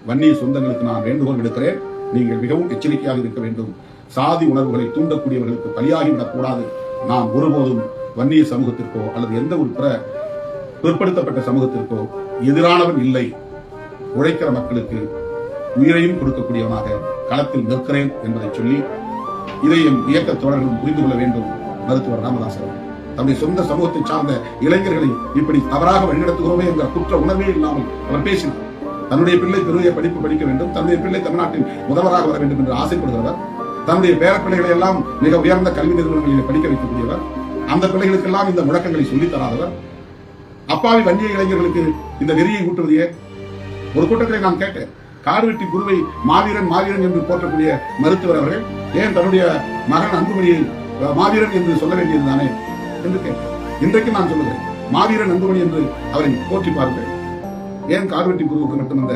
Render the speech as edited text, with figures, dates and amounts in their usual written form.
வன்னிய சொந்தங்களுக்கு நான் வேண்டுகோள் விடுக்கிறேன். நீங்கள் மிகவும் எச்சரிக்கையாக இருக்க வேண்டும். சாதி உணர்வுகளை தூண்டக்கூடியவர்களுக்கு பலியாகிவிடக்கூடாது. நான் ஒருபோதும் வன்னிய சமூகத்திற்கோ அல்லது எந்த ஒரு பிற்படுத்தப்பட்ட சமூகத்திற்கோ எதிரானவன் இல்லை. உழைக்கிற மக்களுக்கு உயிரையும் கொடுக்கக்கூடியவனாக களத்தில் நிற்கிறேன் என்பதை சொல்லி இதையும் இயக்க தோழர்களும் புரிந்து கொள்ள வேண்டும். மருத்துவர் ராமதாஸ் தன்னுடைய சொந்த சமூகத்தை சார்ந்த இளைஞர்களை இப்படி தவறாக வழிநடத்துகிறோமே என்ற குற்ற உணர்வே இல்லாமல் அவர் பேசினார். தன்னுடைய பிள்ளை பெரிய படிப்பு படிக்க வேண்டும், தன்னுடைய பிள்ளை தமிழ்நாட்டில் முதல்வராக வர வேண்டும் என்று ஆசைப்படுகிறவர், தன்னுடைய பேரப்பிள்ளைகளை எல்லாம் மிக உயர்ந்த கல்வி நிறுவனங்களில் படிக்க வைக்கக்கூடியவர், அந்த பிள்ளைகளுக்கெல்லாம் இந்த முழக்கங்களை சொல்லித் தராதவர், அப்பாவி வன்னிய இளைஞர்களுக்கு இந்த வெறியை ஊட்டுவதையே. ஒரு கூட்டத்தை நான் கேட்டேன், கார்வெட்டி குருவை மாவீரன் மாவீரன் என்று போற்றக்கூடிய மருத்துவர் அவர்கள் ஏன் தன்னுடைய மகன் அன்புமணியை மாவீரன் என்று சொல்ல வேண்டியதுதானே என்று கேட்டேன். இன்றைக்கு நான் சொல்லுகிறேன், மாவீரன் அன்புமணி என்று அவரை போற்றி பாருங்கள். ஏன் கார்வெட்டி குருவுக்கு மட்டும் அந்த